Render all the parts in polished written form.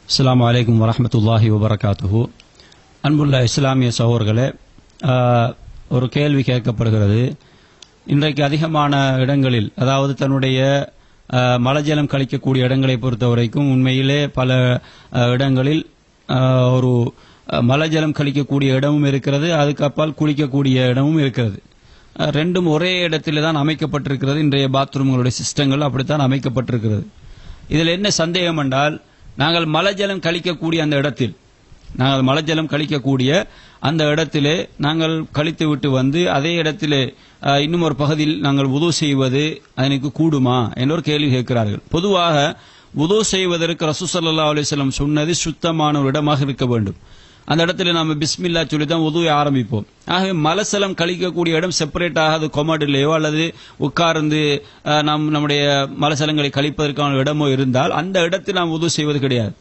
அஸ்ஸலாமு அலைக்கும் வரஹ்மத்துல்லாஹி வபரகாத்துஹு. அன்புள்ள இஸ்லாமிய சகோதரர்களே, ஒரு கேள்வி கேட்கப்படுகிறது. இன்றைக்கு அதிகமான இடங்களில், அதாவது தன்னுடைய மலஜலம் கழிக்கக்கூடிய இடங்களை பொறுத்த வரைக்கும் உண்மையிலே பல இடங்களில் ஒரு மலஜலம் கழிக்கக்கூடிய இடமும் இருக்கிறது, அதுக்கு அப்பால் குளிக்கக்கூடிய இடமும் இருக்கிறது. ரெண்டும் ஒரே இடத்திலே தான் அமைக்கப்பட்டிருக்கிறது. இன்றைய பாத்ரூம்களுடைய சிஸ்டங்கள் அப்படித்தான் அமைக்கப்பட்டிருக்கிறது. இதில் என்ன சந்தேகம் என்றால், நாங்கள் மலஜலம் கழிக்கக்கூடிய அந்த இடத்திலே நாங்கள் கழித்து விட்டு வந்து அதே இடத்திலே இன்னும் ஒரு பகுதியில் நாங்கள் வுது செய்வது அதற்கு கூடுமா என்ற ஒரு கேள்வி கேட்கிறார்கள். பொதுவாக வுது செய்வதற்கு ரசூல் ஸல்லல்லாஹு அலைஹி வஸல்லம் சொன்னது சுத்தமான ஒரு இடமாக இருக்க வேண்டும். அந்த இடத்துல நாம பிஸ்மில்லா சொல்லி தான் வுதுவை ஆரம்பிப்போம். ஆகவே மலசலம் கழிக்கக்கூடிய இடம் செப்பரேட்டாக அது கொமடிலேயோ அல்லது உட்கார்ந்து நம்முடைய மலசலங்களை கழிப்பதற்கான இடமோ இருந்தால் அந்த இடத்தில் நாம் வுது செய்வது கிடையாது.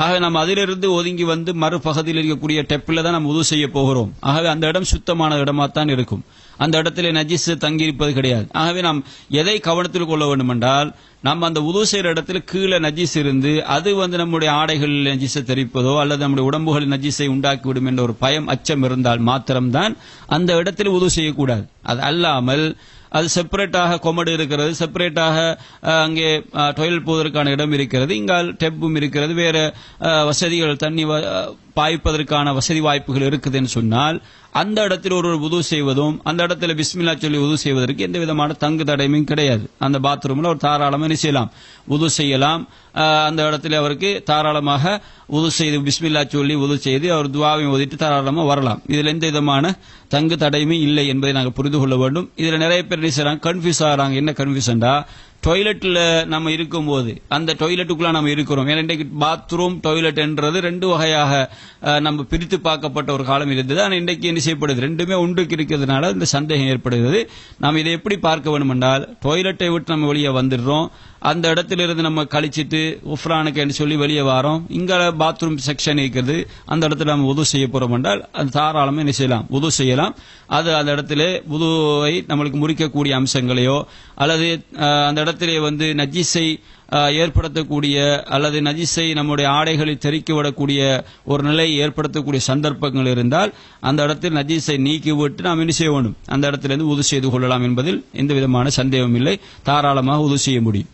ஆகவே நாம் அதிலிருந்து ஒதுங்கி வந்து மறுபகுதியில் இருக்கக்கூடிய டெப்பில் தான் நாம் வுது செய்ய போகிறோம். ஆகவே அந்த இடம் சுத்தமான இடமாத்தான் இருக்கும். அந்த இடத்திலே நஜிஸ் தங்கியிருப்பது கிடையாது. ஆகவே நாம் எதை கவனத்தில் கொள்ள வேண்டும் என்றால், நம்ம அந்த வுது செய்கிற இடத்துல கீழே நஜிஸ் இருந்து அது நம்முடைய ஆடைகளில் நஜிஸை தெரிப்பதோ அல்லது நம்முடைய உடம்புகளில் நஜிஸை உண்டாக்கிவிடும் என்ற ஒரு பயம் அச்சம் இருந்தால் மாத்திரம்தான் அந்த இடத்தில் வுது செய்யக்கூடாது. அது அல்லாமல் அது செப்பரேட்டாக கொமடு இருக்கிறது, செப்பரேட்டாக அங்கே டாய்லெட் போவதற்கான இடம் இருக்கிறது, இங்கால் டெப்பும் இருக்கிறது, வேற வசதிகள் தண்ணி பாய்ப்பதற்கான வசதி வாய்ப்புகள் இருக்குதுன்னு சொன்னால் அந்த இடத்தில் ஒரு வுது செய்வதும் அந்த இடத்துல பிஸ்மில்லா சொல்லி வுது செய்வதற்கு எந்த விதமான தங்கு தடையும் கிடையாது. அந்த பாத்ரூம்ல ஒரு தாராளமாக செய்யலாம், வுது செய்யலாம். அந்த இடத்துல அவருக்கு தாராளமாக வுது செய்து பிஸ்மில்லா சொல்லி வுது செய்து அவர் துஆவையும் ஓதிட்டு தாராளமாக வரலாம். இதுல எந்த விதமான தங்கு தடையுமே இல்லை என்பதை நாங்கள் புரிந்து கொள்ள வேண்டும். இதுல நிறைய பேர் கன்ஃபியூஸ் ஆகிறாங்க. என்ன கன்ஃபியூஷன்டா, டாய்லெட்ல நம்ம இருக்கும்போது அந்த டாய்லெட்டுக்குள்ள நம்ம இருக்கிறோம். ஏன்னா இன்றைக்கு பாத்ரூம் டாய்லெட் என்றது ரெண்டு வகையாக நம்ம பிரித்து பார்க்கப்பட்ட ஒரு காலம் இருந்தது. ஆனால் இன்றைக்கு என்ன செய்யப்படுது, ரெண்டுமே ஒன்றுக்கு இருக்கிறதுனால இந்த சந்தேகம் ஏற்படுகிறது. நாம் இதை எப்படி பார்க்க வேண்டும் என்றால், டாய்லெட்டை விட்டு நம்ம வெளியே வந்துடுறோம், அந்த இடத்திலிருந்து நம்ம கழிச்சிட்டு உஃப்ரானுக்கு சொல்லி வெளியே வரோம், இங்க பாத்ரூம் செக்ஷன் இருக்கிறது, அந்த இடத்துல நம்ம வுது செய்ய போறோம் என்றால் அது தாராளமாக என்ன செய்யலாம், வுது செய்யலாம். அது அந்த இடத்துல வுதுவை நம்மளுக்கு முறிக்கக்கூடிய அம்சங்களையோ அல்லது அந்த இடத்திலே நஜீஸை ஏற்படுத்தக்கூடிய அல்லது நஜீஸை நம்முடைய ஆடைகளில் தெறிக்க விடக்கூடிய ஒரு நிலை ஏற்படுத்தக்கூடிய சந்தர்ப்பங்கள் இருந்தால் அந்த இடத்தில் நஜீஸை நீக்கிவிட்டு நாம் என்ன செய்ய வேண்டும், அந்த இடத்திலிருந்து வுது செய்து கொள்ளலாம் என்பதில் எந்த விதமான சந்தேகம் இல்லை. தாராளமாக வுது செய்ய முடியும்.